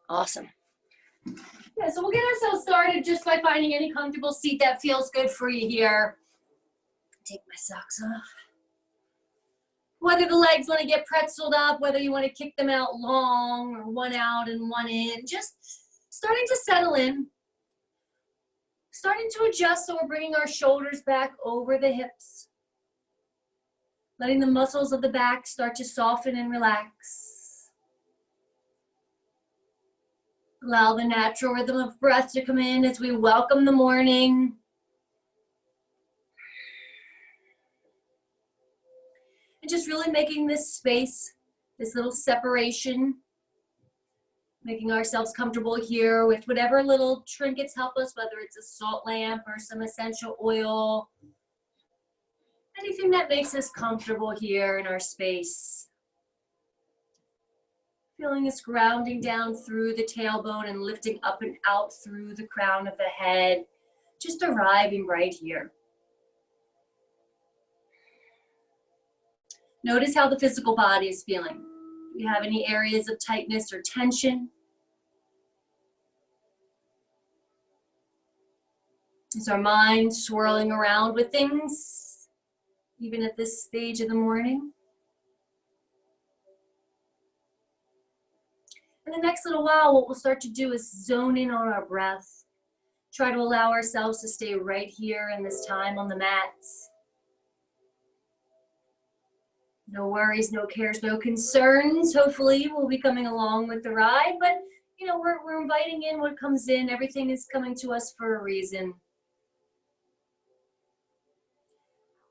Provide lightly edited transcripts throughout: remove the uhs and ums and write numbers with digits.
Awesome. Yeah, so we'll get ourselves started just by finding any comfortable seat that feels good for you here. Take my socks off. Whether the legs want to get pretzeled up, whether you want to kick them out long or one out and one in, just starting to settle in. Starting to adjust, so we're bringing our shoulders back over the hips. Letting the muscles of the back start to soften and relax. Allow the natural rhythm of breath to come in as we welcome the morning. And just really making this space, this little separation, making ourselves comfortable here with whatever little trinkets help us, whether it's a salt lamp or some essential oil. Anything that makes us comfortable here in our space. Feeling this grounding down through the tailbone and lifting up and out through the crown of the head. Just arriving right here. Notice how the physical body is feeling. Do you have any areas of tightness or tension? Is our mind swirling around with things, even at this stage of the morning? In the next little while, what we'll start to do is zone in on our breath. Try to allow ourselves to stay right here in this time on the mats. No worries, no cares, no concerns. Hopefully we'll be coming along with the ride, but you know, we're inviting in what comes in. Everything is coming to us for a reason.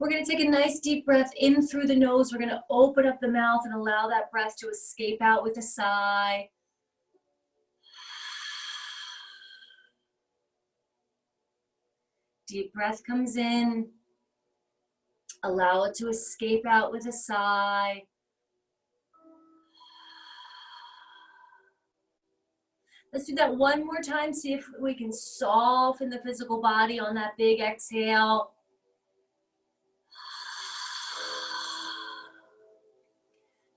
We're going to take a nice deep breath in through the nose. We're going to open up the mouth and allow that breath to escape out with a sigh. Deep breath comes in. Allow it to escape out with a sigh. Let's do that one more time. See if we can soften the physical body on that big exhale.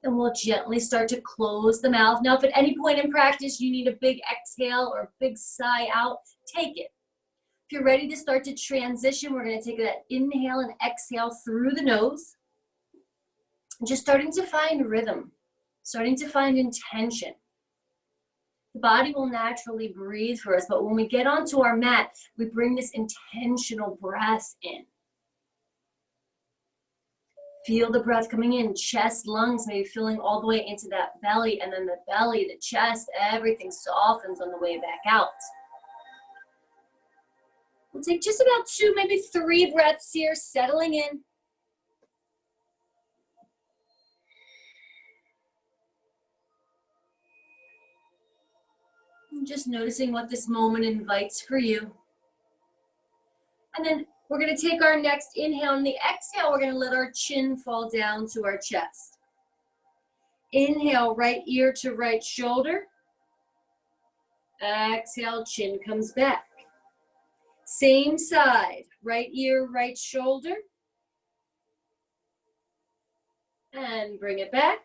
And we'll gently start to close the mouth. Now, if at any point in practice you need a big exhale or a big sigh out, take it. If you're ready to start to transition, we're going to take that inhale and exhale through the nose. Just starting to find rhythm, starting to find intention. The body will naturally breathe for us, but when we get onto our mat, we bring this intentional breath in. Feel the breath coming in, chest, lungs, maybe filling all the way into that belly, and then the belly, the chest, everything softens on the way back out. We'll take just about 2, maybe 3 breaths here, settling in. And just noticing what this moment invites for you. And then we're going to take our next inhale, and the exhale, we're going to let our chin fall down to our chest. Inhale, right ear to right shoulder. Exhale, chin comes back. Same side, right ear, right shoulder. And bring it back.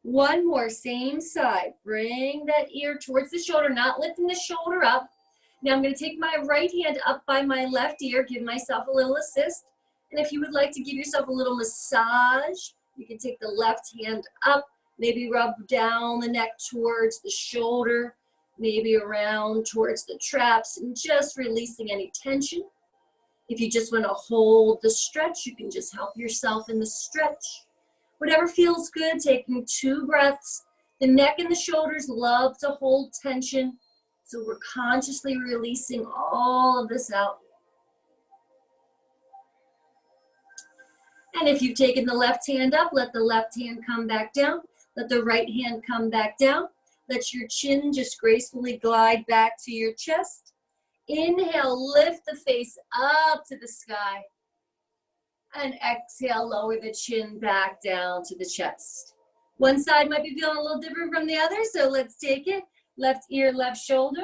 One more, same side. Bring that ear towards the shoulder, not lifting the shoulder up. Now I'm going to take my right hand up by my left ear, give myself a little assist. And if you would like to give yourself a little massage, you can take the left hand up, maybe rub down the neck towards the shoulder, maybe around towards the traps, and just releasing any tension. If you just want to hold the stretch, you can just help yourself in the stretch. Whatever feels good, taking 2 breaths. The neck and the shoulders love to hold tension. So we're consciously releasing all of this out. And if you've taken the left hand up, let the left hand come back down. Let the right hand come back down. Let your chin just gracefully glide back to your chest. Inhale, lift the face up to the sky. And exhale, lower the chin back down to the chest. One side might be feeling a little different from the other, so let's take it. Left ear, left shoulder,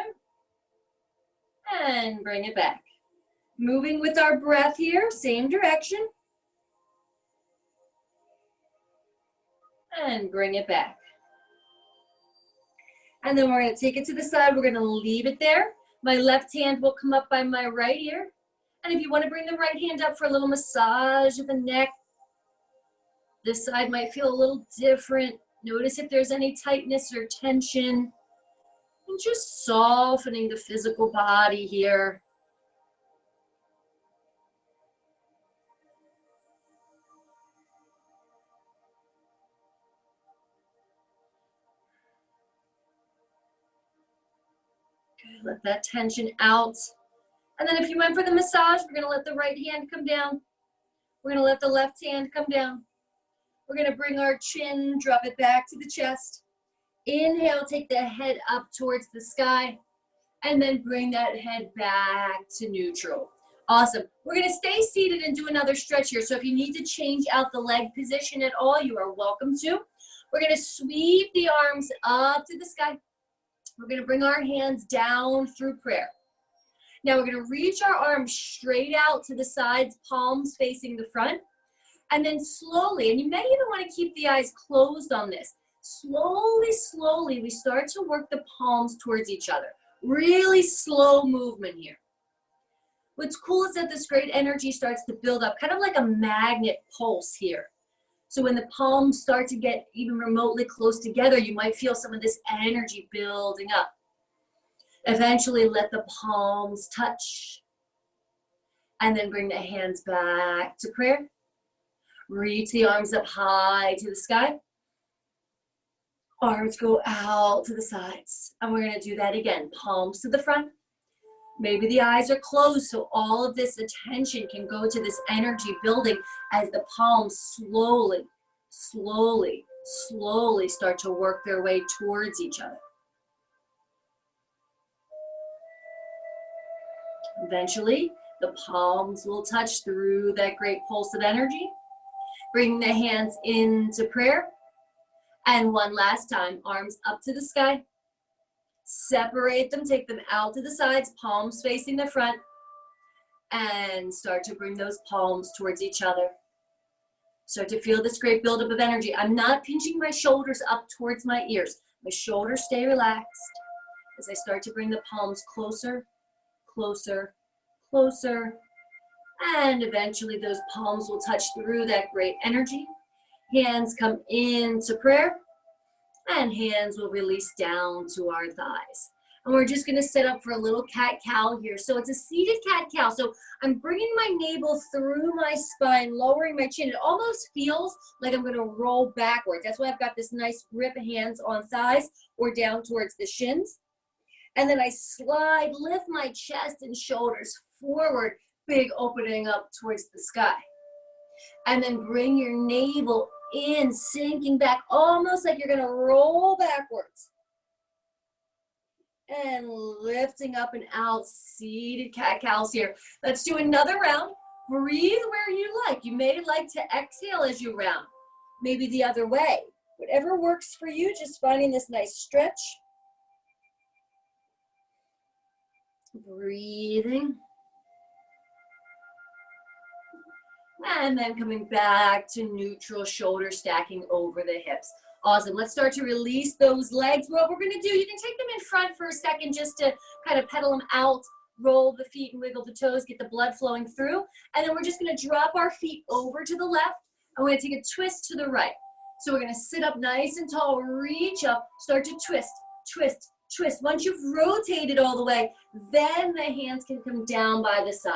and bring it back. Moving with our breath here, same direction. And bring it back. And then we're going to take it to the side. We're going to leave it there. My left hand will come up by my right ear. And if you want to bring the right hand up for a little massage of the neck, this side might feel a little different. Notice if there's any tightness or tension. And just softening the physical body here. Good. Let that tension out. And then if you went for the massage, we're going to let the right hand come down. We're going to let the left hand come down. We're going to bring our chin, drop it back to the chest. Inhale, take the head up towards the sky. And then bring that head back to neutral. Awesome. We're going to stay seated and do another stretch here. So if you need to change out the leg position at all, you are welcome to. We're going to sweep the arms up to the sky. We're going to bring our hands down through prayer. Now we're going to reach our arms straight out to the sides, palms facing the front. And then slowly, and you may even want to keep the eyes closed on this, slowly, we start to work the palms towards each other. Really slow movement here. What's cool is that this great energy starts to build up, kind of like a magnet pulse here. So when the palms start to get even remotely close together, you might feel some of this energy building up. Eventually let the palms touch. And then bring the hands back to prayer. Reach the arms up high to the sky. Arms go out to the sides. And we're going to do that again. Palms to the front. Maybe the eyes are closed so all of this attention can go to this energy building as the palms slowly start to work their way towards each other. Eventually, the palms will touch through that great pulse of energy. Bring the hands into prayer. And one last time, arms up to the sky. Separate them, take them out to the sides, palms facing the front. And start to bring those palms towards each other. Start to feel this great buildup of energy. I'm not pinching my shoulders up towards my ears. My shoulders stay relaxed as I start to bring the palms closer, closer, closer. And eventually those palms will touch through that great energy. Hands come into prayer. And hands will release down to our thighs. And we're just gonna set up for a little cat-cow here. So it's a seated cat-cow. So I'm bringing my navel through my spine, lowering my chin. It almost feels like I'm gonna roll backwards. That's why I've got this nice grip, hands on thighs or down towards the shins. And then I slide, lift my chest and shoulders forward, big opening up towards the sky. And then bring your navel in, sinking back, almost like you're gonna roll backwards. And lifting up and out, seated cat-cows here. Let's do another round. Breathe where you like. You may like to exhale as you round. Maybe the other way. Whatever works for you, just finding this nice stretch. Breathing. And then coming back to neutral, shoulder stacking over the hips. Awesome. Let's start to release those legs. What we're going to do, you can take them in front for a second just to kind of pedal them out, roll the feet and wiggle the toes, get the blood flowing through. And then we're just going to drop our feet over to the left. And we're going to take a twist to the right. So we're going to sit up nice and tall, reach up, start to twist, twist, twist. Once you've rotated all the way, then the hands can come down by the side.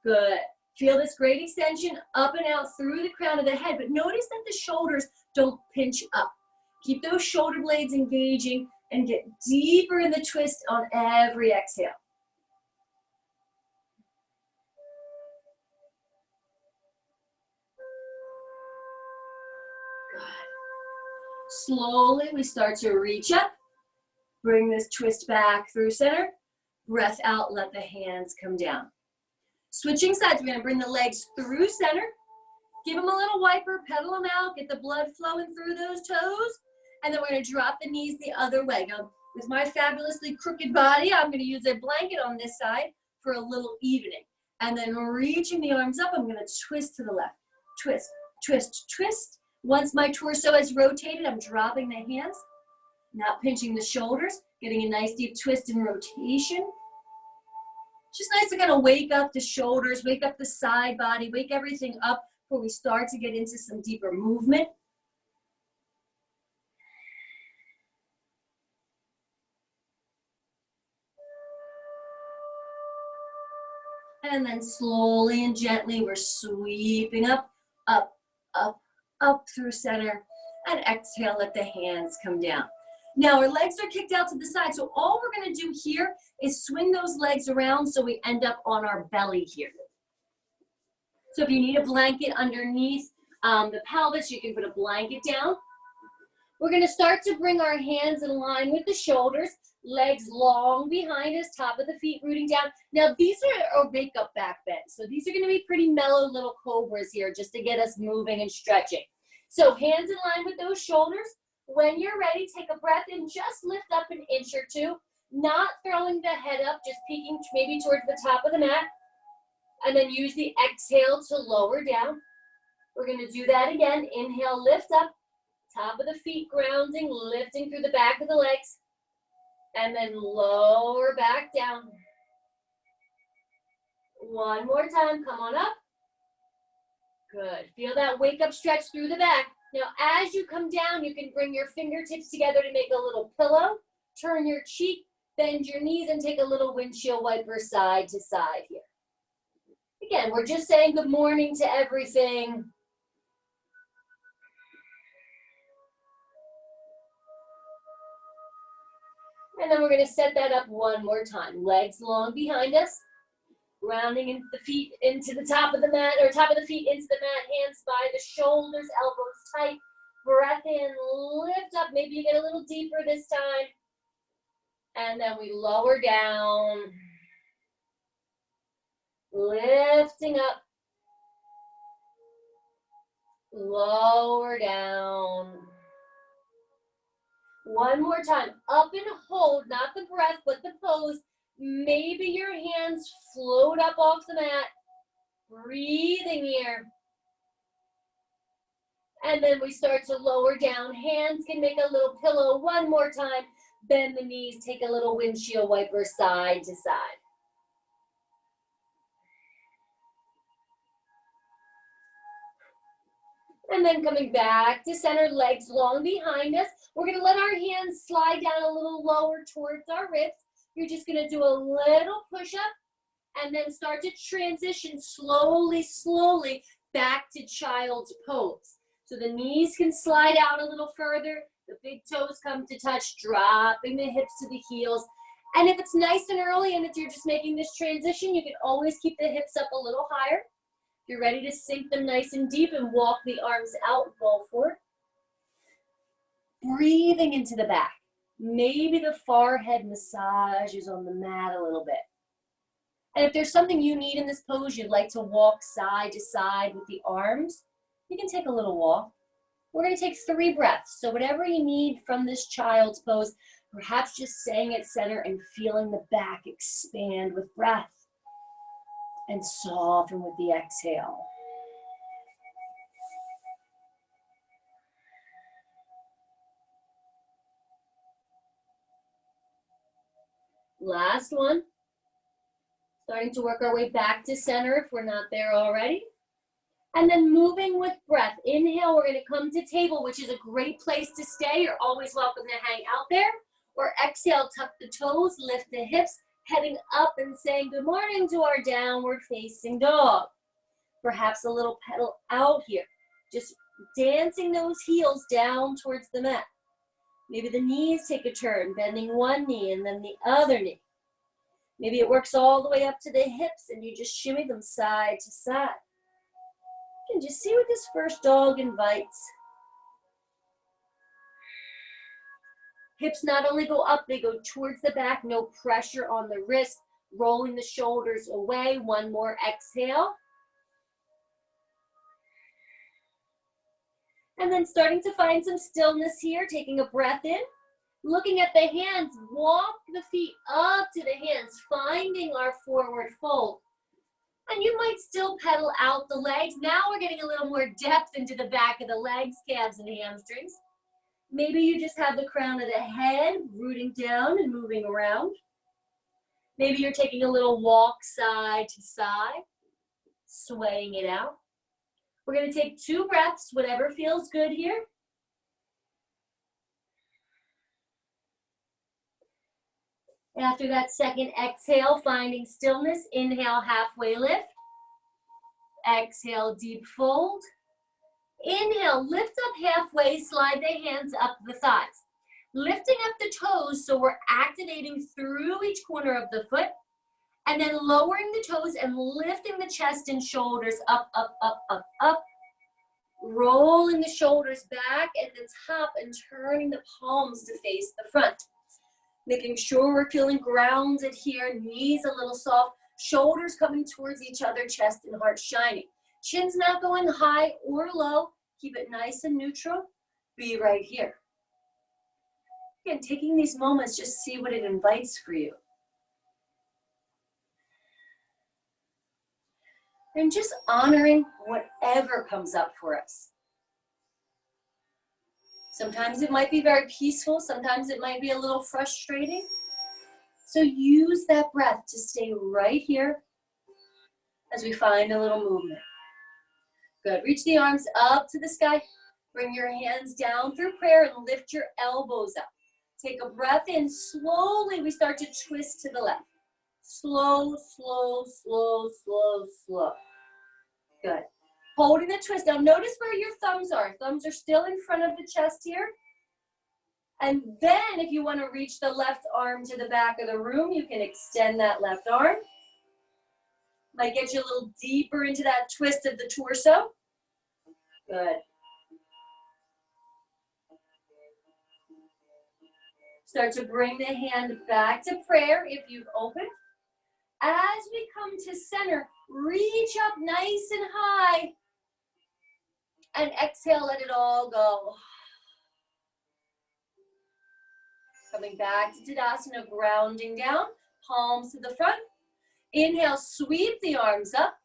Good. Feel this great extension up and out through the crown of the head, but notice that the shoulders don't pinch up. Keep those shoulder blades engaging and get deeper in the twist on every exhale. Good. Slowly, we start to reach up. Bring this twist back through center. Breath out, let the hands come down. Switching sides, we're going to bring the legs through center. Give them a little wiper, pedal them out, get the blood flowing through those toes. And then we're going to drop the knees the other way. Now, with my fabulously crooked body, I'm going to use a blanket on this side for a little evening. And then reaching the arms up, I'm going to twist to the left. Twist, twist, twist. Once my torso is rotated, I'm dropping the hands. Not pinching the shoulders, getting a nice deep twist and rotation. Just nice to kind of wake up the shoulders, wake up the side body, wake everything up before we start to get into some deeper movement. And then slowly and gently, we're sweeping up, up, up, up through center. And exhale, let the hands come down. Now our legs are kicked out to the side, so all we're gonna do here is swing those legs around so we end up on our belly here. So if you need a blanket underneath the pelvis, you can put a blanket down. We're gonna start to bring our hands in line with the shoulders, legs long behind us, top of the feet rooting down. Now these are a wake up back bend. So these are gonna be pretty mellow little cobras here just to get us moving and stretching. So hands in line with those shoulders. When you're ready, take a breath and just lift up an inch or two, not throwing the head up, just peeking maybe towards the top of the mat. And then use the exhale to lower down. We're gonna do that again. Inhale, lift up. Top of the feet grounding, lifting through the back of the legs. And then lower back down. One more time, come on up. Good, feel that wake up stretch through the back. Now as you come down, you can bring your fingertips together to make a little pillow. Turn your cheek, bend your knees, and take a little windshield wiper side to side here. Again, we're just saying good morning to everything. And then we're going to set that up one more time. Legs long behind us, grounding into the feet into the top of the mat, or top of the feet into the mat, hands by the shoulders, elbows tight. Breath in, lift up. Maybe you get a little deeper this time. And then we lower down. Lifting up. Lower down. One more time, up and hold, not the breath, but the pose. Maybe your hands float up off the mat. Breathing here. And then we start to lower down. Hands can make a little pillow. One more time. Bend the knees, take a little windshield wiper side to side. And then coming back to center, legs long behind us. We're gonna let our hands slide down a little lower towards our ribs. You're just gonna do a little push up and then start to transition slowly, slowly back to child's pose. So the knees can slide out a little further. The big toes come to touch, dropping the hips to the heels. And if it's nice and early and if you're just making this transition, you can always keep the hips up a little higher. You're ready to sink them nice and deep and walk the arms out, go for it. Breathing into the back. Maybe the forehead massages on the mat a little bit. And if there's something you need in this pose, you'd like to walk side to side with the arms, you can take a little walk. We're going to take 3 breaths. So whatever you need from this child's pose, perhaps just staying at center and feeling the back expand with breath. And soften with the exhale. Last one. Starting to work our way back to center if we're not there already. And then moving with breath. Inhale, we're going to come to table, which is a great place to stay. You're always welcome to hang out there. Or exhale, tuck the toes, lift the hips, heading up and saying good morning to our downward facing dog. Perhaps a little pedal out here. Just dancing those heels down towards the mat. Maybe the knees take a turn, bending one knee and then the other knee. Maybe it works all the way up to the hips and you just shimmy them side to side. You can just see what this first dog invites. Hips not only go up, they go towards the back, no pressure on the wrist, rolling the shoulders away. One more exhale. And then starting to find some stillness here, taking a breath in, looking at the hands, walk the feet up to the hands, finding our forward fold. And you might still pedal out the legs. Now we're getting a little more depth into the back of the legs, calves, and hamstrings. Maybe you just have the crown of the head rooting down and moving around. Maybe you're taking a little walk side to side, swaying it out. We're going to take 2 breaths, whatever feels good here. After that second exhale, finding stillness, inhale, halfway lift. Exhale, deep fold. Inhale, lift up halfway, slide the hands up the thighs. Lifting up the toes so we're activating through each corner of the foot. And then lowering the toes and lifting the chest and shoulders up, up, up, up, up. Rolling the shoulders back at the top and turning the palms to face the front. Making sure we're feeling grounded here, knees a little soft, shoulders coming towards each other, chest and heart shining. Chin's not going high or low. Keep it nice and neutral. Be right here. Again, taking these moments, just see what it invites for you. And just honoring whatever comes up for us. Sometimes it might be very peaceful. Sometimes it might be a little frustrating. So use that breath to stay right here as we find a little movement. Good. Reach the arms up to the sky. Bring your hands down through prayer and lift your elbows up. Take a breath in. Slowly we start to twist to the left. Slow, slow, slow, slow, slow. Good. Holding the twist. Now notice where your thumbs are. Thumbs are still in front of the chest here. And then if you want to reach the left arm to the back of the room, you can extend that left arm. Might get you a little deeper into that twist of the torso. Good. Start to bring the hand back to prayer if you've opened. As we come to center, reach up nice and high. And exhale, let it all go. Coming back to Tadasana, grounding down, palms to the front. Inhale, sweep the arms up.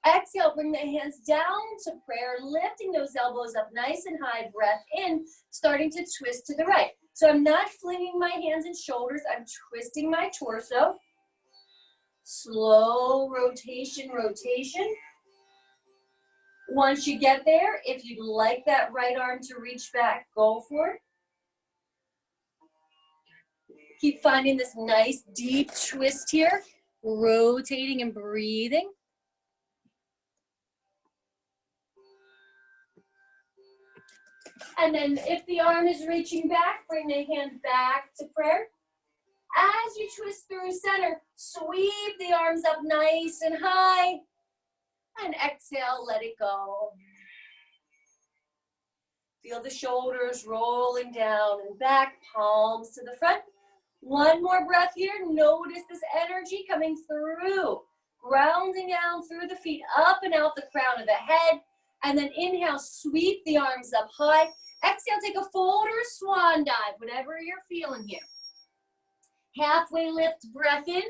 Exhale, bring the hands down to prayer, lifting those elbows up nice and high. Breath in, starting to twist to the right. So I'm not flinging my hands and shoulders, I'm twisting my torso. Slow rotation, rotation. Once you get there, if you'd like that right arm to reach back, go for it. Keep finding this nice deep twist here, rotating and breathing. And then if the arm is reaching back, bring the hand back to prayer. As you twist through center, sweep the arms up nice and high. And exhale, let it go. Feel the shoulders rolling down and back, palms to the front. One more breath here. Notice this energy coming through. Grounding down through the feet, up and out the crown of the head. And then inhale, sweep the arms up high. Exhale, take a fold or a swan dive, whatever you're feeling here. Halfway lift, breath in.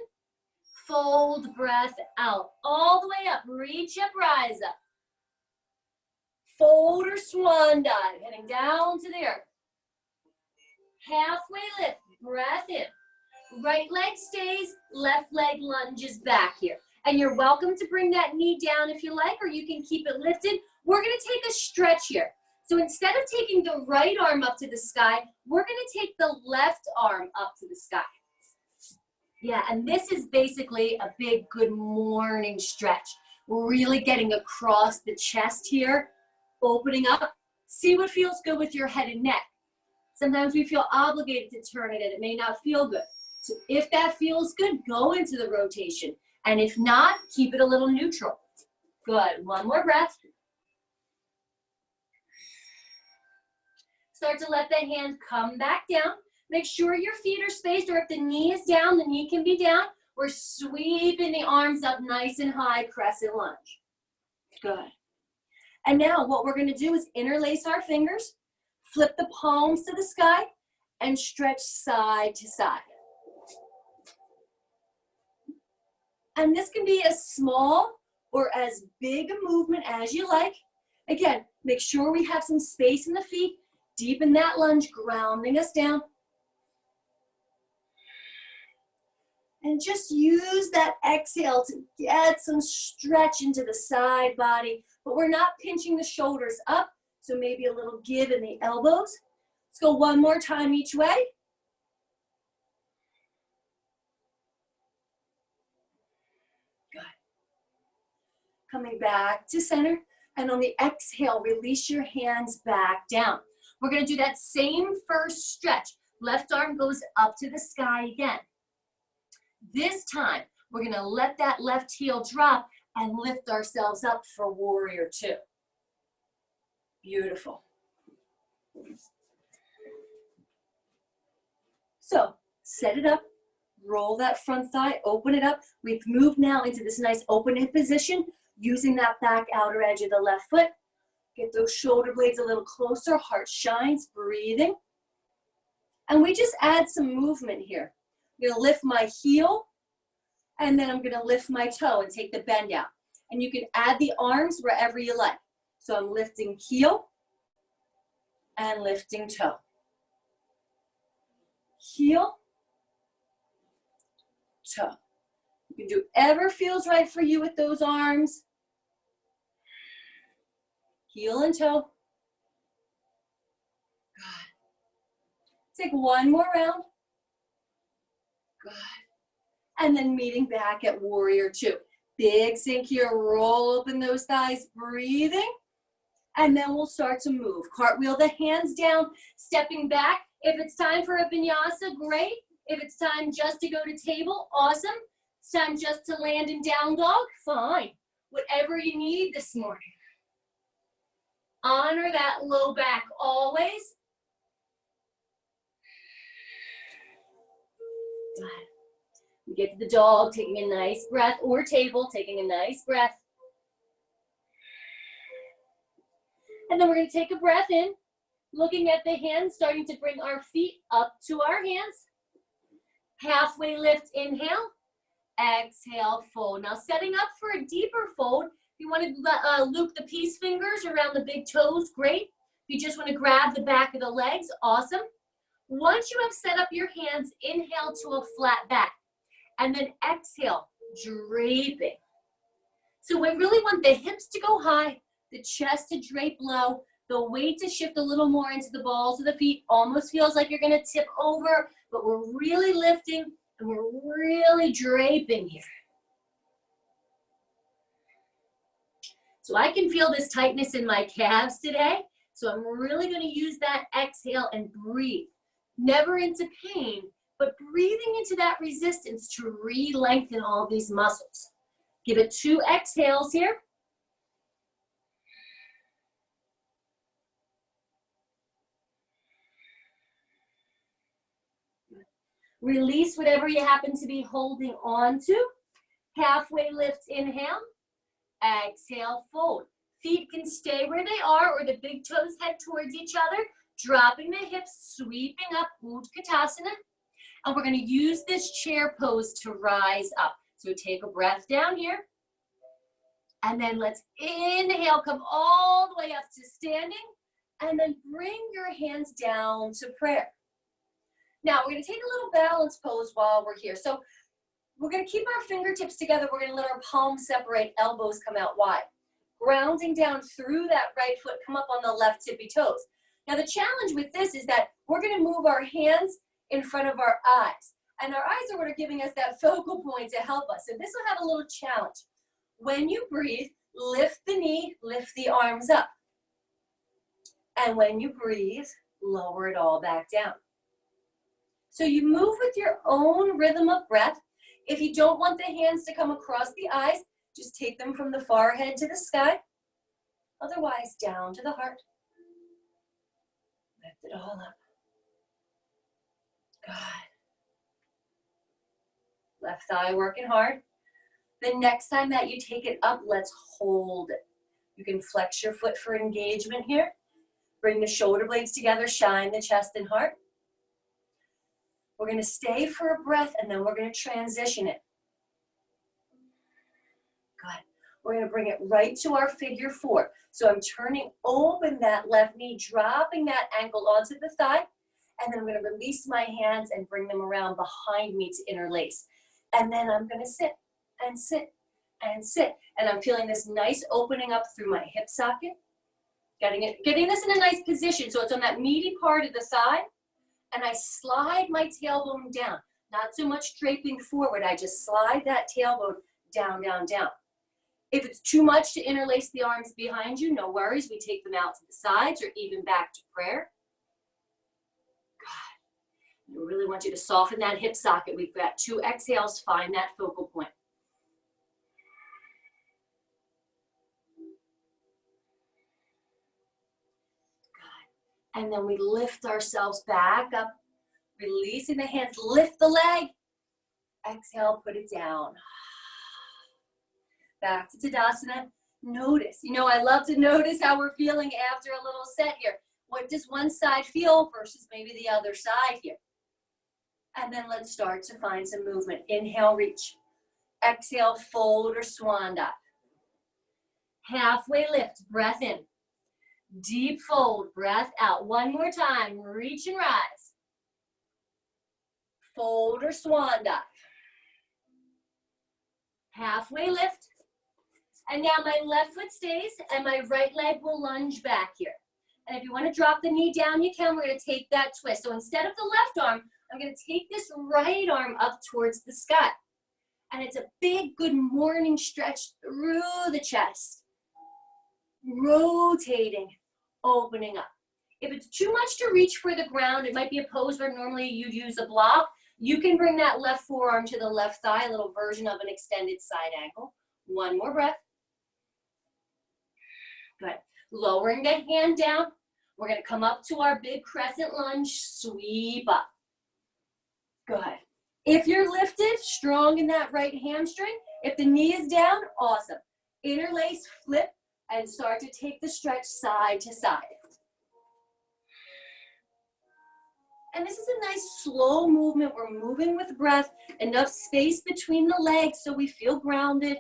Fold, breath out. All the way up, reach up, rise up. Fold or swan dive, heading down to the earth. Halfway lift, breath in. Right leg stays, left leg lunges back here. And you're welcome to bring that knee down if you like, or you can keep it lifted. We're gonna take a stretch here. So instead of taking the right arm up to the sky, we're gonna take the left arm up to the sky. Yeah, and this is basically a big good morning stretch. We're really getting across the chest here, opening up. See what feels good with your head and neck. Sometimes we feel obligated to turn it and it may not feel good. So if that feels good, go into the rotation. And if not, keep it a little neutral. Good, one more breath. Start to let the hand come back down. Make sure your feet are spaced, or if the knee is down, the knee can be down. We're sweeping the arms up nice and high, crescent lunge. Good. And now what we're gonna do is interlace our fingers, flip the palms to the sky, and stretch side to side. And this can be as small or as big a movement as you like. Again, make sure we have some space in the feet. Deepen that lunge, grounding us down. And just use that exhale to get some stretch into the side body, but we're not pinching the shoulders up, so maybe a little give in the elbows. Let's go one more time each way. Good. Coming back to center, and on the exhale, release your hands back down. We're gonna do that same first stretch. Left arm goes up to the sky again. This time, we're gonna let that left heel drop and lift ourselves up for warrior two. Beautiful. So, set it up, roll that front thigh, open it up. We've moved now into this nice open hip position, using that back outer edge of the left foot. Get those shoulder blades a little closer, heart shines, breathing. And we just add some movement here. I'm gonna lift my heel, and then I'm gonna lift my toe and take the bend out. And you can add the arms wherever you like. So I'm lifting heel and lifting toe. Heel, toe. You can do whatever feels right for you with those arms. Heel and toe. Good. Take one more round. Good. And then meeting back at warrior two. Big sink here, roll open those thighs, breathing. And then we'll start to move. Cartwheel the hands down, stepping back. If it's time for a vinyasa, great. If it's time just to go to table, awesome. It's time just to land in down dog, fine. Whatever you need this morning. Honor that low back always. Good. We get to the dog, taking a nice breath, or table, taking a nice breath. And then we're gonna take a breath in, looking at the hands, starting to bring our feet up to our hands. Halfway lift, inhale. Exhale, fold. Now setting up for a deeper fold. If you want to loop the peace fingers around the big toes, great. If you just want to grab the back of the legs, awesome. Once you have set up your hands, inhale to a flat back. And then exhale, draping. So we really want the hips to go high, the chest to drape low, the weight to shift a little more into the balls of the feet. Almost feels like you're gonna tip over, but we're really lifting and we're really draping here. So I can feel this tightness in my calves today. So I'm really gonna use that exhale and breathe. Never into pain, but breathing into that resistance to re-lengthen all these muscles. Give it 2 exhales here. Release whatever you happen to be holding on to. Halfway lift, inhale. Exhale, fold. Feet can stay where they are or the big toes head towards each other. Dropping the hips, sweeping up, Utkatasana. And we're gonna use this chair pose to rise up. So take a breath down here. And then let's inhale, come all the way up to standing. And then bring your hands down to prayer. Now we're gonna take a little balance pose while we're here. So we're gonna keep our fingertips together. We're gonna let our palms separate, elbows come out wide. Grounding down through that right foot, come up on the left tippy toes. Now the challenge with this is that we're gonna move our hands in front of our eyes. And our eyes are what are giving us that focal point to help us. So this will have a little challenge. When you breathe, lift the knee, lift the arms up. And when you breathe, lower it all back down. So you move with your own rhythm of breath. If you don't want the hands to come across the eyes, just take them from the forehead to the sky. Otherwise, down to the heart. Lift it all up. Good. Left thigh working hard. The next time that you take it up, let's hold it. You can flex your foot for engagement here. Bring the shoulder blades together, shine the chest and heart. We're gonna stay for a breath and then we're gonna transition it. Good. We're going to bring it right to our figure four. So I'm turning open that left knee, dropping that ankle onto the thigh, and then I'm going to release my hands and bring them around behind me to interlace. And then I'm going to sit and sit and sit. And I'm feeling this nice opening up through my hip socket, getting this in a nice position so it's on that meaty part of the thigh. And I slide my tailbone down. Not so much draping forward. I just slide that tailbone down, down, down. If it's too much to interlace the arms behind you, no worries. We take them out to the sides or even back to prayer. God, I really want you to soften that hip socket. We've got 2 exhales. Find that focal point. Good. And then we lift ourselves back up, releasing the hands. Lift the leg. Exhale, put it down. Back to Tadasana. Notice, I love to notice how we're feeling after a little set here. What does one side feel versus maybe the other side here? And then let's start to find some movement. Inhale, reach. Exhale, fold or swan dive. Halfway lift, breath in. Deep fold, breath out. One more time, reach and rise. Fold or swan dive. Halfway lift. And now my left foot stays and my right leg will lunge back here. And if you want to drop the knee down, you can. We're going to take that twist. So instead of the left arm, I'm going to take this right arm up towards the sky. And it's a big good morning stretch through the chest. Rotating, opening up. If it's too much to reach for the ground, it might be a pose where normally you'd use a block. You can bring that left forearm to the left thigh, a little version of an extended side ankle. One more breath. Good. Lowering the hand down. We're going to come up to our big crescent lunge, sweep up. Good. If you're lifted, strong in that right hamstring. If the knee is down, awesome. Interlace, flip, and start to take the stretch side to side. And this is a nice slow movement. We're moving with breath, enough space between the legs so we feel grounded.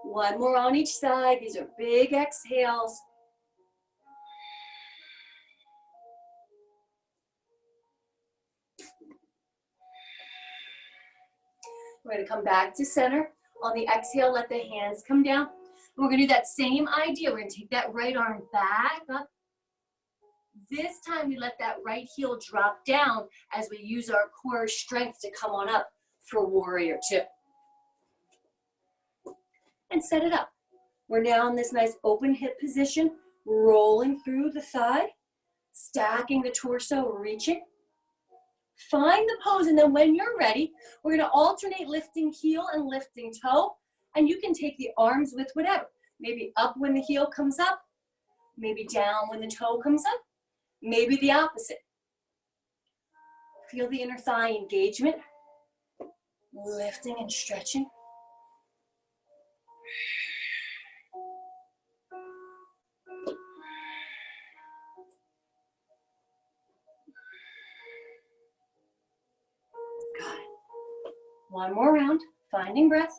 One more on each side. These are big exhales. We're going to come back to center. On the exhale, let the hands come down. We're going to do that same idea. We're going to take that right arm back up. This time we let that right heel drop down as we use our core strength to come on up for warrior two. And set it up. We're now in this nice open hip position, rolling through the thigh, stacking the torso, reaching. Find the pose, and then when you're ready, we're going to alternate lifting heel and lifting toe, and you can take the arms with whatever. Maybe up when the heel comes up, maybe down when the toe comes up, maybe the opposite. Feel the inner thigh engagement, lifting and stretching. Got it. One more round, finding breath.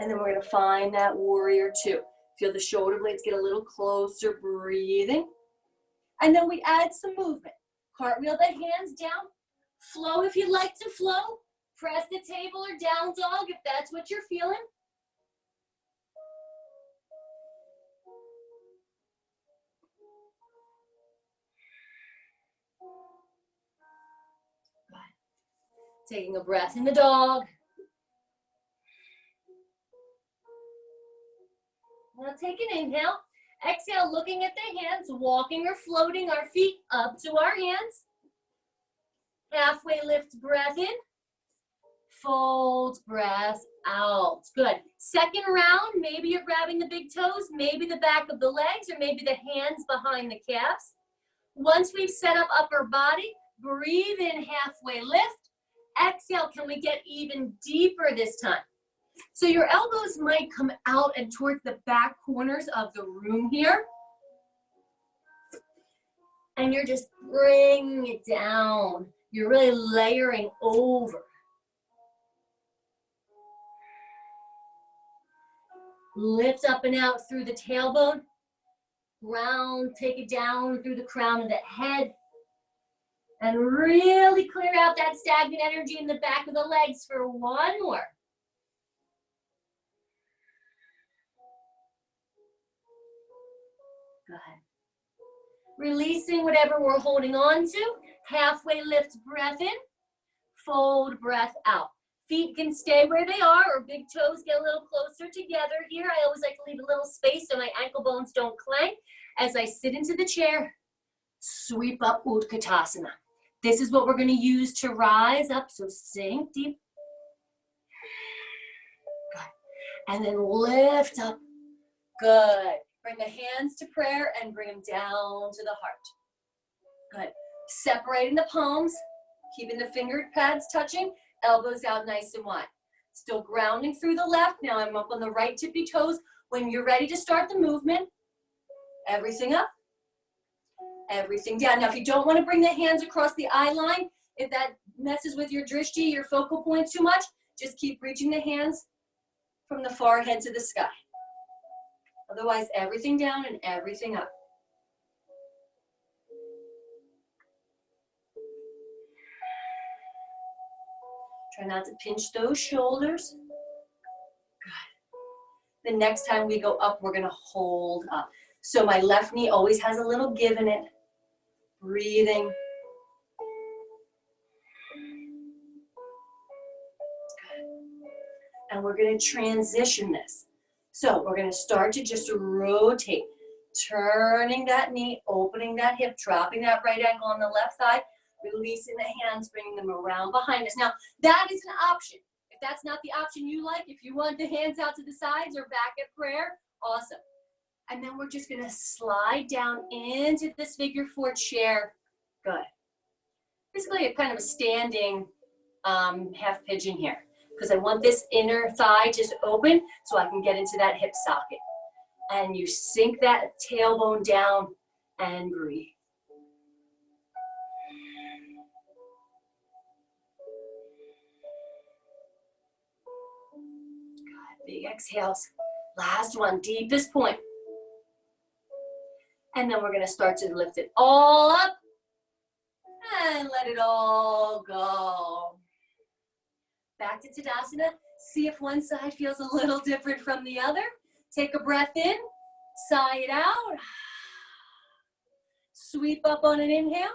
And then we're going to find that warrior two. Feel the shoulder blades get a little closer, breathing. And then we add some movement. Cartwheel the hands down. Flow if you'd like to flow. Press the table or down dog if that's what you're feeling. Good. Taking a breath in the dog. Now take an inhale. Exhale, looking at the hands, walking or floating our feet up to our hands. Halfway lift, breath in. Fold, breath out. Good. Second round, maybe you're grabbing the big toes, maybe the back of the legs, or maybe the hands behind the calves. Once we've set up upper body, breathe in, halfway lift. Exhale, can we get even deeper this time? So your elbows might come out and towards the back corners of the room here. And you're just bringing it down. You're really layering over. Lift up and out through the tailbone. Round, take it down through the crown of the head. And really clear out that stagnant energy in the back of the legs for one more. Go ahead. Releasing whatever we're holding on to. Halfway lift, breath in. Fold, breath out. Feet can stay where they are, or big toes get a little closer together here. I always like to leave a little space so my ankle bones don't clank. As I sit into the chair, sweep up Utkatasana. This is what we're going to use to rise up, so sink deep. Good. And then lift up. Good. Bring the hands to prayer and bring them down to the heart. Good. Separating the palms, keeping the finger pads touching, elbows out nice and wide. Still grounding through the left. Now I'm up on the right tippy toes. When you're ready to start the movement, everything up, everything down. Now if you don't want to bring the hands across the eye line, if that messes with your drishti, your focal point too much, just keep reaching the hands from the forehead to the sky. Otherwise, everything down and everything up. Try not to pinch those shoulders. Good. The next time we go up, we're gonna hold up. So my left knee always has a little give in it. Breathing. Good. And we're gonna transition this. So we're gonna start to just rotate, turning that knee, opening that hip, dropping that right ankle on the left thigh, releasing the hands, bringing them around behind us. Now, that is an option. If that's not the option you like, if you want the hands out to the sides or back at prayer, awesome. And then we're just gonna slide down into this figure four chair. Good. Basically a kind of a standing half pigeon here, because I want this inner thigh just open so I can get into that hip socket. And you sink that tailbone down and breathe. Good. Big exhales. Last one, deepest point. And then we're gonna start to lift it all up and let it all go. Back to Tadasana. See if one side feels a little different from the other. Take a breath in, sigh it out. Sweep up on an inhale.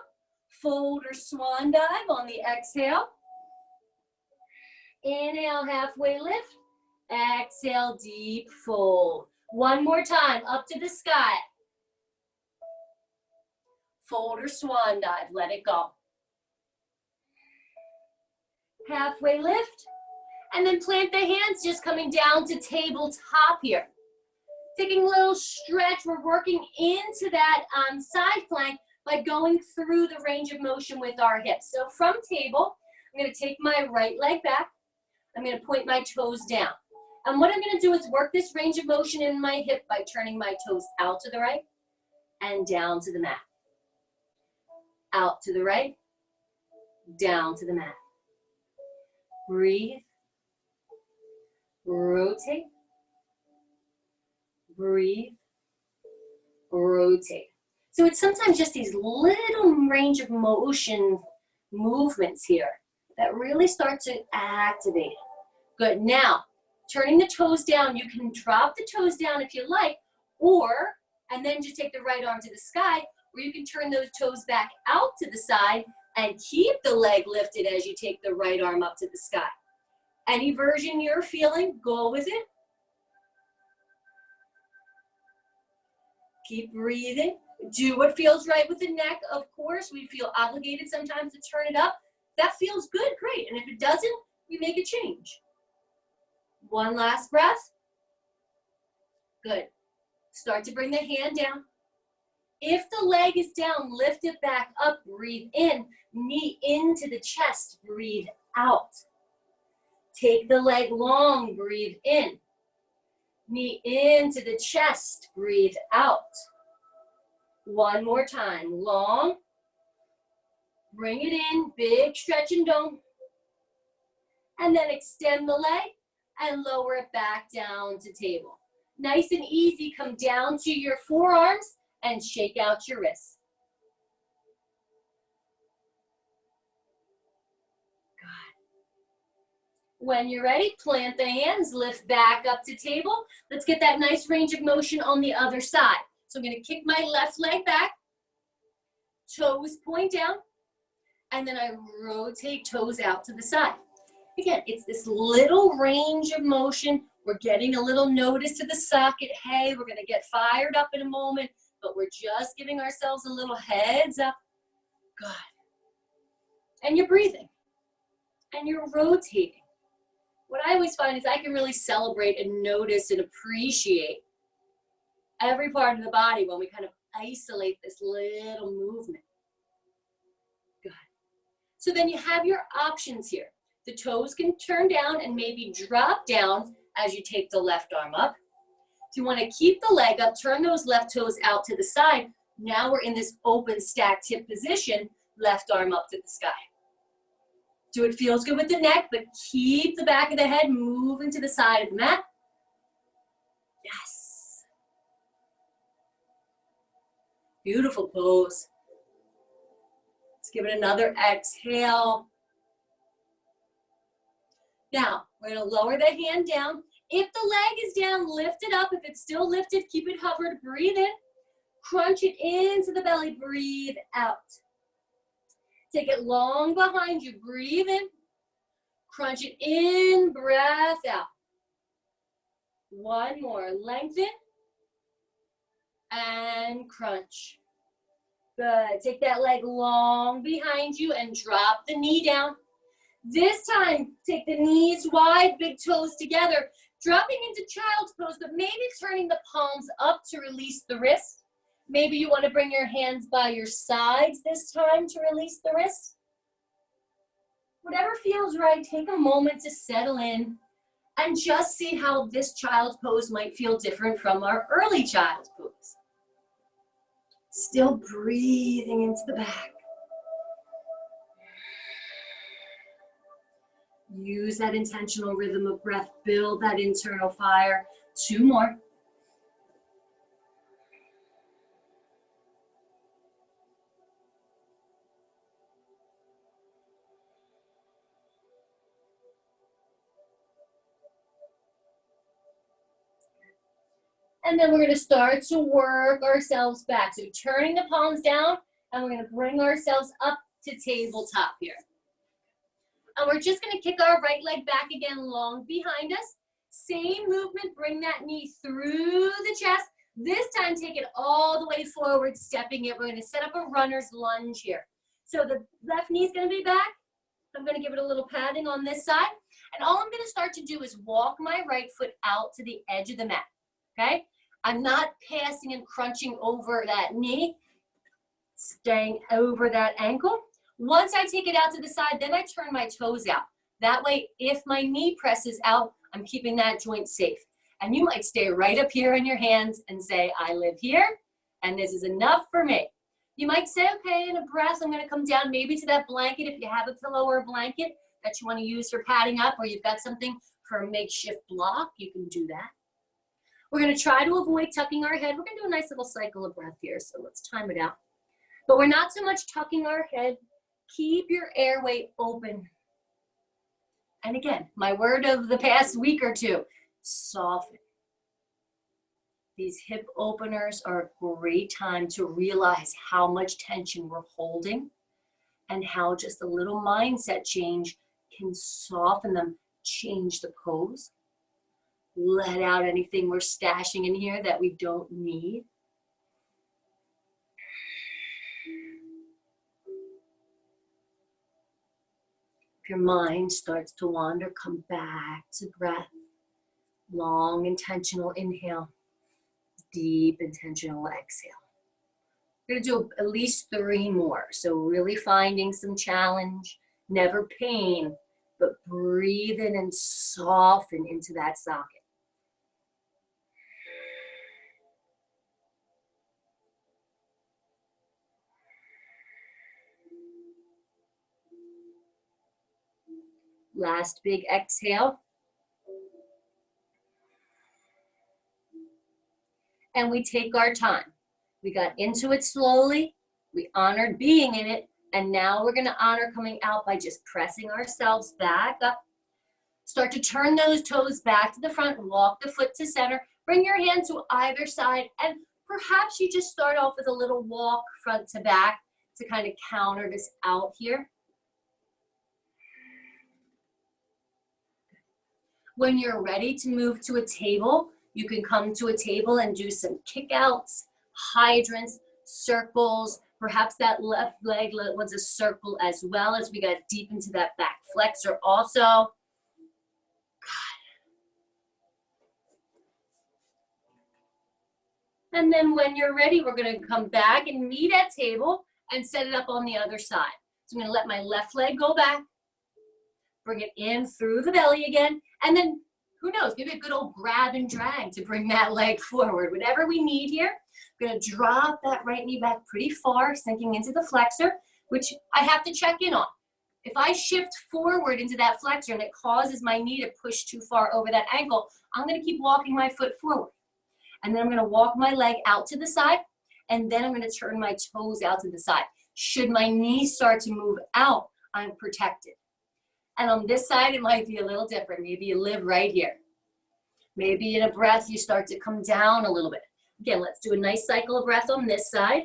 Fold or swan dive on the exhale. Inhale, halfway lift. Exhale, deep fold. One more time, up to the sky. Fold or swan dive, let it go. Halfway lift, and then plant the hands, just coming down to tabletop here. Taking a little stretch, we're working into that side plank by going through the range of motion with our hips. So from table, I'm gonna take my right leg back. I'm gonna point my toes down. And what I'm gonna do is work this range of motion in my hip by turning my toes out to the right and down to the mat. Out to the right, down to the mat. Breathe, rotate, breathe, rotate. So it's sometimes just these little range of motion movements here that really start to activate. Good, now, turning the toes down, you can drop the toes down if you like, and then just take the right arm to the sky, or you can turn those toes back out to the side and keep the leg lifted as you take the right arm up to the sky. Any version you're feeling, go with it. Keep breathing. Do what feels right with the neck, of course. We feel obligated sometimes to turn it up. That feels good, great. And if it doesn't, we make a change. One last breath. Good. Start to bring the hand down. If the leg is down, lift it back up, breathe in, knee into the chest, breathe out. Take the leg long, breathe in. Knee into the chest, breathe out. One more time, long. Bring it in, big stretch and dome. And then extend the leg and lower it back down to table. Nice and easy, come down to your forearms and shake out your wrists. When you're ready, plant the hands, lift back up to table. Let's get that nice range of motion on the other side. So I'm gonna kick my left leg back, toes point down, and then I rotate toes out to the side. Again, it's this little range of motion. We're getting a little notice to the socket. Hey, we're gonna get fired up in a moment, but we're just giving ourselves a little heads up. Good. And you're breathing, and you're rotating. What I always find is I can really celebrate and notice and appreciate every part of the body when we kind of isolate this little movement. Good. So then you have your options here. The toes can turn down and maybe drop down as you take the left arm up. If you want to keep the leg up, turn those left toes out to the side. Now we're in this open stacked hip position, left arm up to the sky. Do it feels good with the neck, but keep the back of the head moving to the side of the mat. Yes. Beautiful pose. Let's give it another exhale. Now, we're gonna lower the hand down. If the leg is down, lift it up. If it's still lifted, keep it hovered, breathe in. Crunch it into the belly, breathe out. Take it long behind you, breathe in. Crunch it in, breath out. One more, lengthen. And crunch. Good, take that leg long behind you and drop the knee down. This time, take the knees wide, big toes together, dropping into child's pose, but maybe turning the palms up to release the wrist. Maybe you want to bring your hands by your sides this time to release the wrist. Whatever feels right, take a moment to settle in and just see how this child's pose might feel different from our early child's pose. Still breathing into the back. Use that intentional rhythm of breath, build that internal fire. Two more. And then we're going to start to work ourselves back. So turning the palms down, and we're going to bring ourselves up to tabletop here. And we're just going to kick our right leg back again, long behind us. Same movement, bring that knee through the chest. This time, take it all the way forward, stepping it. We're going to set up a runner's lunge here. So the left knee is going to be back. I'm going to give it a little padding on this side. And all I'm going to start to do is walk my right foot out to the edge of the mat, okay? I'm not passing and crunching over that knee, staying over that ankle. Once I take it out to the side, then I turn my toes out. That way, if my knee presses out, I'm keeping that joint safe. And you might stay right up here in your hands and say, I live here, and this is enough for me. You might say, okay, in a breath, I'm gonna come down maybe to that blanket. If you have a pillow or a blanket that you wanna use for padding up, or you've got something for a makeshift block, you can do that. We're gonna try to avoid tucking our head. We're gonna do a nice little cycle of breath here, so let's time it out. But we're not so much tucking our head. Keep your airway open. And again, my word of the past week or two, soften. These hip openers are a great time to realize how much tension we're holding and how just a little mindset change can soften them, change the pose. Let out anything we're stashing in here that we don't need. If your mind starts to wander, come back to breath. Long, intentional inhale. Deep, intentional exhale. We're going to do at least 3 more. So really finding some challenge, never pain, but breathe in and soften into that socket. Last big exhale. And we take our time. We got into it slowly. We honored being in it. And now we're going to honor coming out by just pressing ourselves back up. Start to turn those toes back to the front. Walk the foot to center. Bring your hands to either side. And perhaps you just start off with a little walk front to back to kind of counter this out here. When you're ready to move to a table, you can come to a table and do some kickouts, hydrants, circles. Perhaps that left leg was a circle as well as we got deep into that back flexor also. And then when you're ready, we're going to come back and meet at table and set it up on the other side. So I'm going to let my left leg go back, bring it in through the belly again, and then who knows, maybe a good old grab and drag to bring that leg forward. Whatever we need here, I'm going to drop that right knee back pretty far, sinking into the flexor, which I have to check in on. If I shift forward into that flexor and it causes my knee to push too far over that ankle, I'm going to keep walking my foot forward. And then I'm going to walk my leg out to the side, and then I'm going to turn my toes out to the side. Should my knee start to move out, I'm protected. And on this side, it might be a little different. Maybe you live right here. Maybe in a breath, you start to come down a little bit. Again, let's do a nice cycle of breath on this side.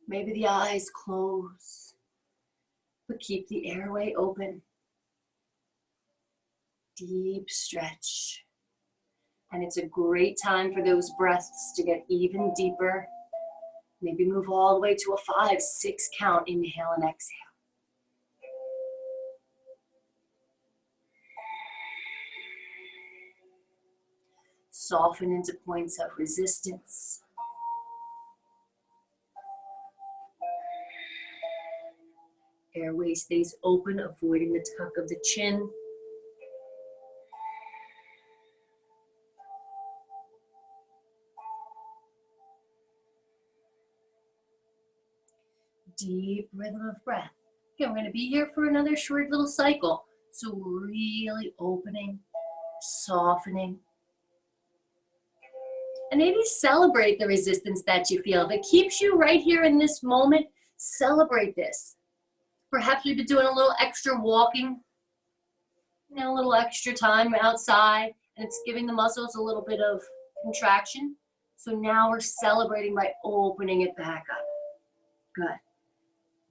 Maybe the eyes close, but keep the airway open. Deep stretch. And it's a great time for those breaths to get even deeper. Maybe move all the way to a 5, 6 count. Inhale and exhale. Soften into points of resistance. Airway stays open, avoiding the tuck of the chin. Deep rhythm of breath. Okay, we're going to be here for another short little cycle. So really opening, softening. And maybe celebrate the resistance that you feel. If it keeps you right here in this moment, celebrate this. Perhaps we've been doing a little extra walking, a little extra time outside, and it's giving the muscles a little bit of contraction. So now we're celebrating by opening it back up. Good.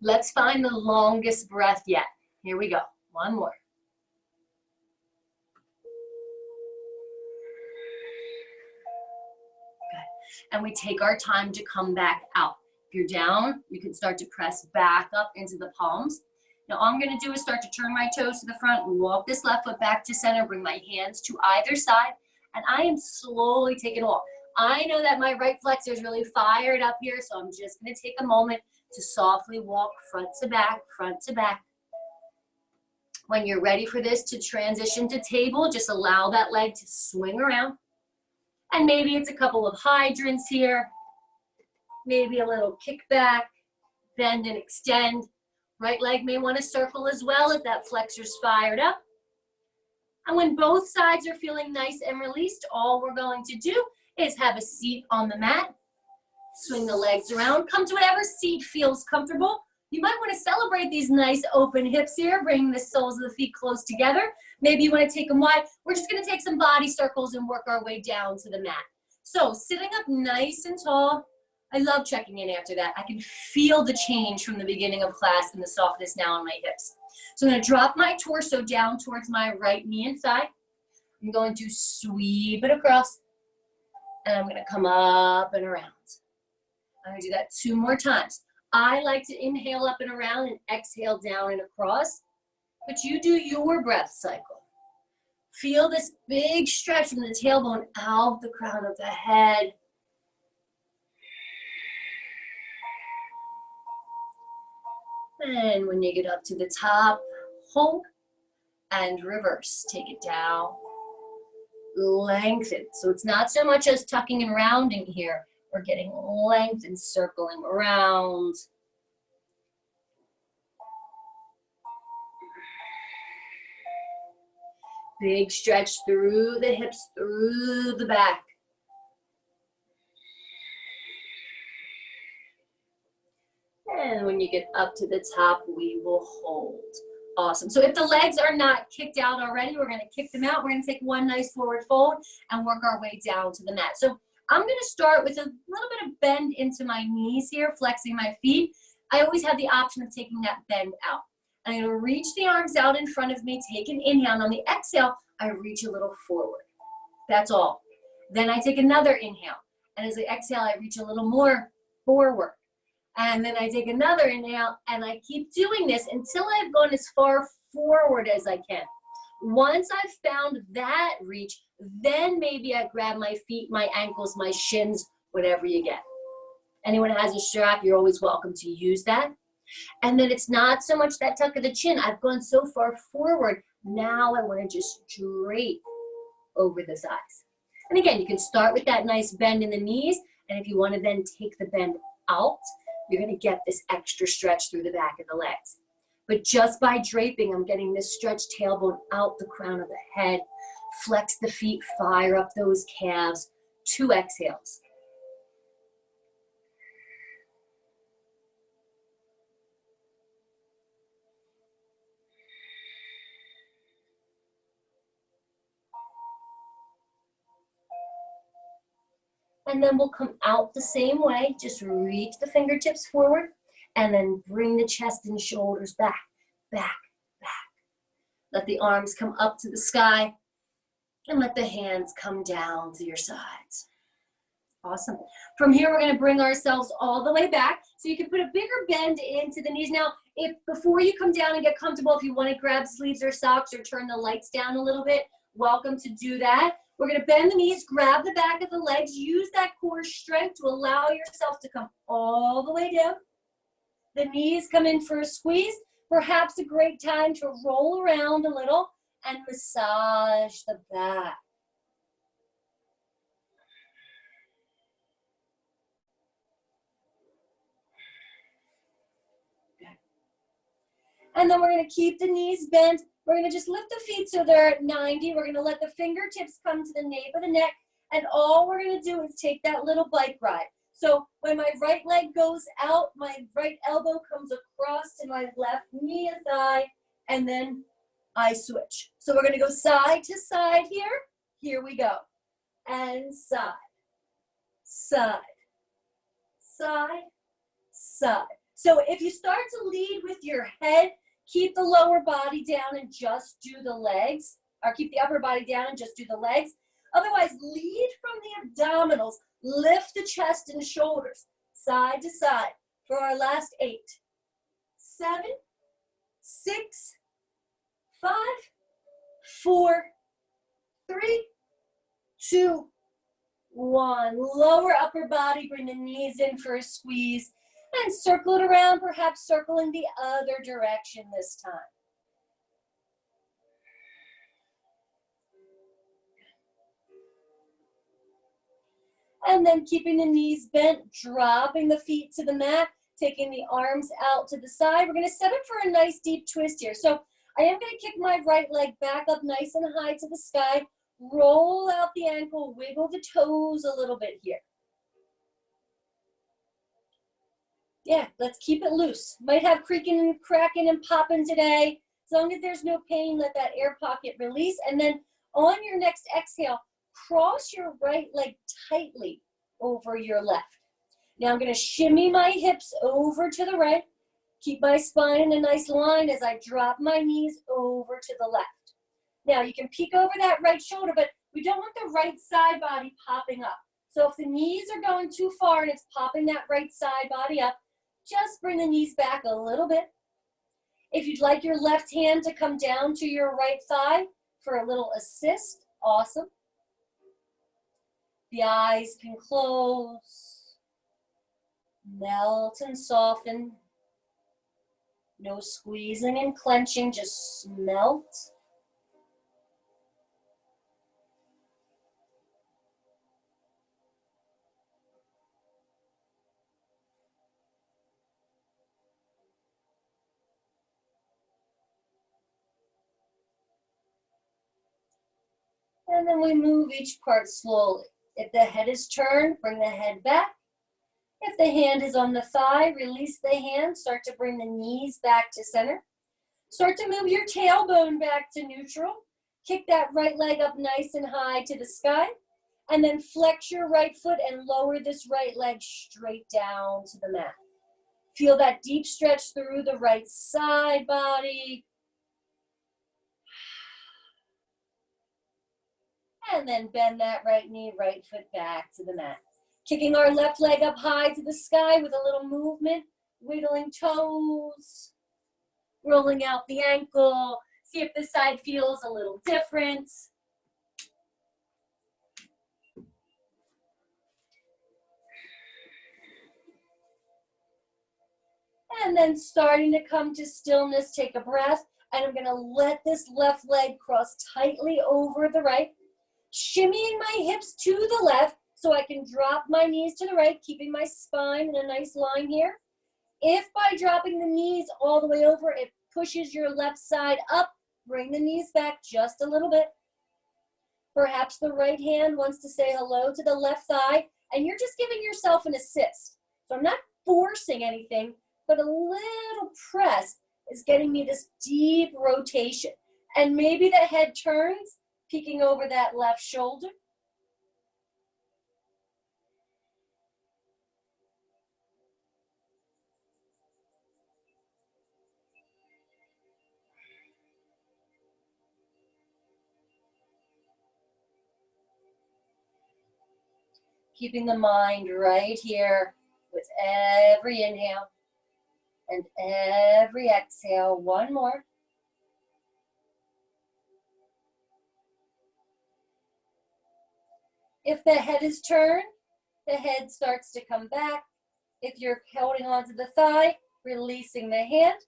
Let's find the longest breath yet. Here we go. One more. Good. And we take our time to come back out. If you're down, you can start to press back up into the palms. Now all I'm going to do is start to turn my toes to the front, walk this left foot back to center, bring my hands to either side, and I am slowly taking a walk. I know that my right flexor is really fired up here, so I'm just going to take a moment to softly walk front to back, front to back. When you're ready for this to transition to table, just allow that leg to swing around. And maybe it's a couple of hydrants here. Maybe a little kickback, bend and extend. Right leg may want to circle as well as that flexor's fired up. And when both sides are feeling nice and released, all we're going to do is have a seat on the mat. Swing the legs around. Come to whatever seat feels comfortable. You might want to celebrate these nice open hips here. Bring the soles of the feet close together. Maybe you want to take them wide. We're just going to take some body circles and work our way down to the mat. So sitting up nice and tall. I love checking in after that. I can feel the change from the beginning of class and the softness now in my hips. So I'm going to drop my torso down towards my right knee and thigh. I'm going to sweep it across. And I'm going to come up and around. I'm going to do that 2 more times. I like to inhale up and around and exhale down and across. But you do your breath cycle. Feel this big stretch from the tailbone out the crown of the head. And when you get up to the top, hold and reverse. Take it down, lengthen. So it's not so much as tucking and rounding here. We're getting length and circling around. Big stretch through the hips, through the back. And when you get up to the top, we will hold. Awesome. So if the legs are not kicked out already, we're going to kick them out. We're going to take one nice forward fold and work our way down to the mat. So I'm going to start with a little bit of bend into my knees here, flexing my feet. I always have the option of taking that bend out. I'm going to reach the arms out in front of me, take an inhale, and on the exhale, I reach a little forward. That's all. Then I take another inhale, and as I exhale, I reach a little more forward. And then I take another inhale, and I keep doing this until I've gone as far forward as I can. Once I've found that reach, then maybe I grab my feet, my ankles, my shins, whatever you get. Anyone who has a strap, you're always welcome to use that. And then it's not so much that tuck of the chin. I've gone so far forward. Now I want to just drape over the thighs. And again, you can start with that nice bend in the knees. And if you want to then take the bend out, you're going to get this extra stretch through the back of the legs. But just by draping, I'm getting this stretched tailbone out the crown of the head. Flex the feet, fire up those calves. 2 exhales. And then we'll come out the same way. Just reach the fingertips forward and then bring the chest and shoulders back, back, back. Let the arms come up to the sky and let the hands come down to your sides. Awesome. From here, we're going to bring ourselves all the way back. So you can put a bigger bend into the knees. Now, if before you come down and get comfortable, if you want to grab sleeves or socks or turn the lights down a little bit, welcome to do that. We're going to bend the knees, grab the back of the legs, use that core strength to allow yourself to come all the way down. The knees come in for a squeeze. Perhaps a great time to roll around a little and massage the back. And then we're going to keep the knees bent. We're going to just lift the feet so they're at 90. We're going to let the fingertips come to the nape of the neck. And all we're going to do is take that little bike ride. So when my right leg goes out, my right elbow comes across to my left knee and thigh, and then I switch. So we're going to go side to side here. Here we go. And side, side, side, side. So if you start to lead with your head, keep the lower body down and just do the legs, or keep the upper body down and just do the legs. Otherwise, lead from the abdominals, lift the chest and shoulders, side to side for our last 8, 7, 6, 5, 4, 3, 2, 1. Lower upper body, bring the knees in for a squeeze, and circle it around, perhaps circling the other direction this time. And then keeping the knees bent, dropping the feet to the mat, taking the arms out to the side. We're going to set up for a nice deep twist here. So I am going to kick my right leg back up nice and high to the sky, roll out the ankle, wiggle the toes a little bit here. Yeah, let's keep it loose. Might have creaking and cracking and popping today. As long as there's no pain, let that air pocket release. And then on your next exhale, cross your right leg tightly over your left. Now I'm going to shimmy my hips over to the right. Keep my spine in a nice line as I drop my knees over to the left. Now you can peek over that right shoulder, but we don't want the right side body popping up. So if the knees are going too far and it's popping that right side body up, just bring the knees back a little bit. If you'd like your left hand to come down to your right thigh for a little assist, awesome. The eyes can close, melt and soften, No squeezing and clenching, just melt. And then we move each part slowly. If the head is turned, bring the head back. If the hand is on the thigh, release the hand. Start to bring the knees back to center. Start to move your tailbone back to neutral. Kick that right leg up nice and high to the sky. And then flex your right foot and lower this right leg straight down to the mat. Feel that deep stretch through the right side body. And then bend that right knee, right foot back to the mat. Kicking our left leg up high to the sky with a little movement, wiggling toes, rolling out the ankle. See if this side feels a little different. And then starting to come to stillness, take a breath. And I'm gonna let this left leg cross tightly over the right, shimmying my hips to the left so I can drop my knees to the right, keeping my spine in a nice line here. If by dropping the knees all the way over, it pushes your left side up, bring the knees back just a little bit. Perhaps the right hand wants to say hello to the left thigh, and you're just giving yourself an assist. So I'm not forcing anything, but a little press is getting me this deep rotation. And maybe the head turns, peeking over that left shoulder. Keeping the mind right here with every inhale and every exhale. One more. If the head is turned, the head starts to come back. If you're holding onto the thigh, releasing the hand.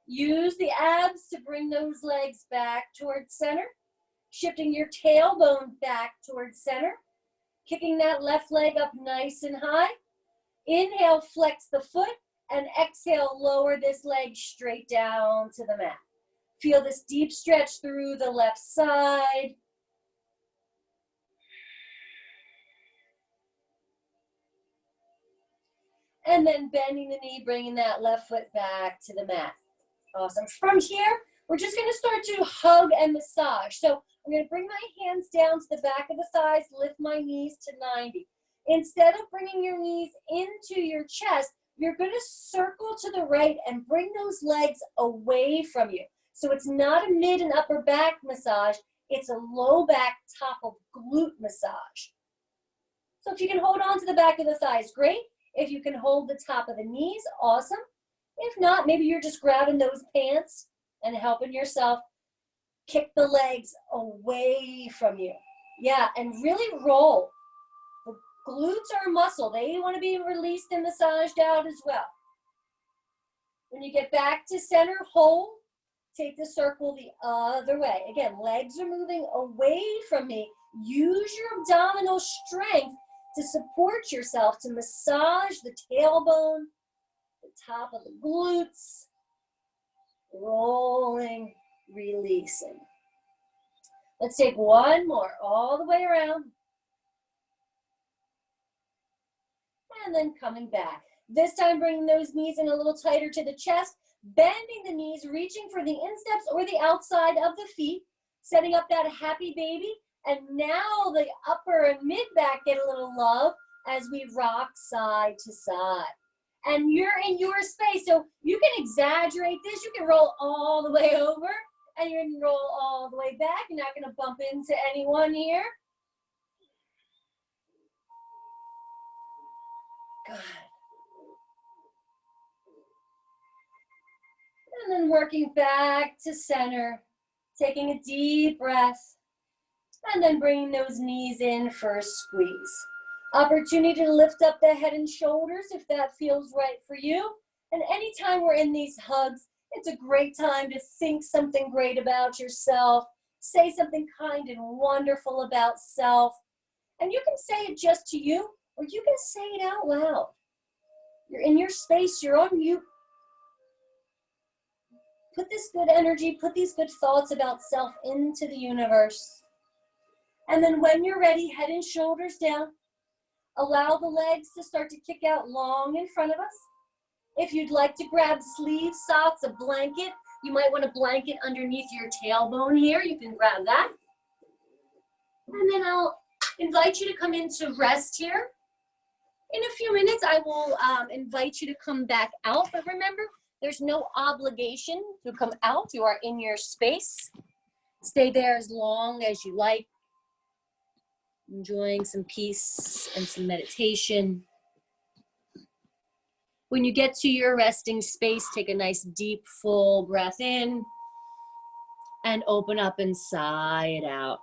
Use the abs to bring those legs back towards center. Shifting your tailbone back towards center. Kicking that left leg up nice and high. Inhale, flex the foot, and exhale, lower this leg straight down to the mat. Feel this deep stretch through the left side. And then bending the knee, bringing that left foot back to the mat. Awesome. From here, we're just going to start to hug and massage. So I'm going to bring my hands down to the back of the thighs, lift my knees to 90. Instead of bringing your knees into your chest, you're going to circle to the right and bring those legs away from you. So it's not a mid and upper back massage, it's a low back, top of glute massage. So if you can hold on to the back of the thighs, great. If you can hold the top of the knees, awesome. If not, maybe you're just grabbing those pants and helping yourself kick the legs away from you. Yeah, and really roll. The glutes are a muscle. They want to be released and massaged out as well. When you get back to center, hold. Take the circle the other way. Again, legs are moving away from me. Use your abdominal strength to support yourself, to massage the tailbone, the top of the glutes, rolling, releasing. Let's take one more, all the way around. And then coming back. This time bringing those knees in a little tighter to the chest, bending the knees, reaching for the insteps or the outside of the feet, setting up that happy baby. And now the upper and mid back get a little love as we rock side to side. And you're in your space, so you can exaggerate this. You can roll all the way over, and you're gonna roll all the way back. You're not gonna bump into anyone here. Good. And then working back to center, taking a deep breath, and then bringing those knees in for a squeeze. Opportunity to lift up the head and shoulders if that feels right for you. And anytime we're in these hugs, It's a great time to think something great about yourself. Say something kind and wonderful about self. And you can say it just to you, or you can say it out loud. You're in your space, you're on mute. Put this good energy, put these good thoughts about self into the universe. And then when you're ready, head and shoulders down. Allow the legs to start to kick out long in front of us. If you'd like to grab sleeves, socks, a blanket, you might want a blanket underneath your tailbone here. You can grab that. And then I'll invite you to come into rest here. In a few minutes, I will invite you to come back out. But remember, there's no obligation to come out. You are in your space. Stay there as long as you like. Enjoying some peace and some meditation. When you get to your resting space, take a nice deep, full breath in and open up and sigh it out.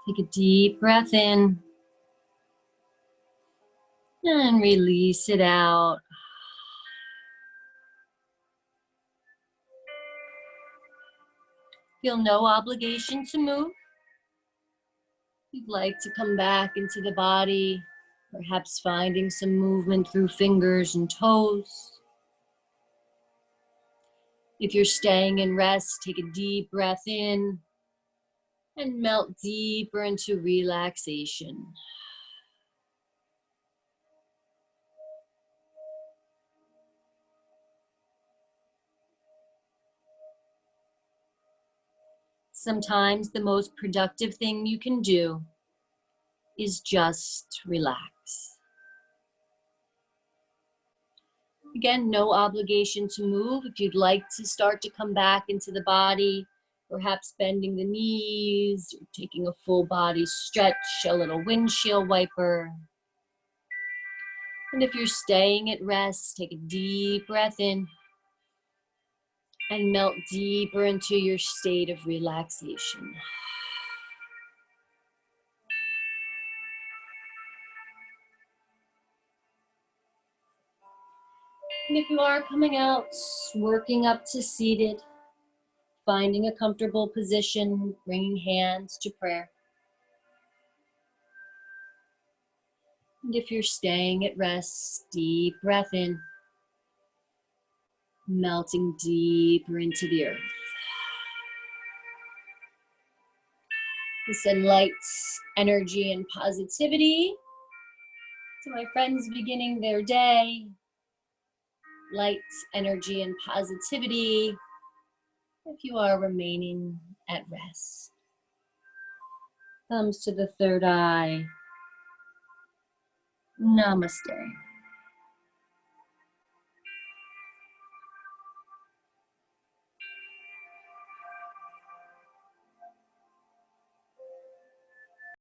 Take a deep breath in and release it out. Feel no obligation to move. You'd like to come back into the body, perhaps finding some movement through fingers and toes. If you're staying in rest, take a deep breath in and melt deeper into relaxation. Sometimes the most productive thing you can do is just relax. Again, no obligation to move. If you'd like to start to come back into the body, perhaps bending the knees, or taking a full body stretch, a little windshield wiper. And if you're staying at rest, take a deep breath in and melt deeper into your state of relaxation. And if you are coming out, working up to seated, finding a comfortable position, bringing hands to prayer. And if you're staying at rest, deep breath in, melting deeper into the earth. We send light, energy, and positivity to my friends beginning their day. Light, energy, and positivity if you are remaining at rest. Thumbs to the third eye. Namaste.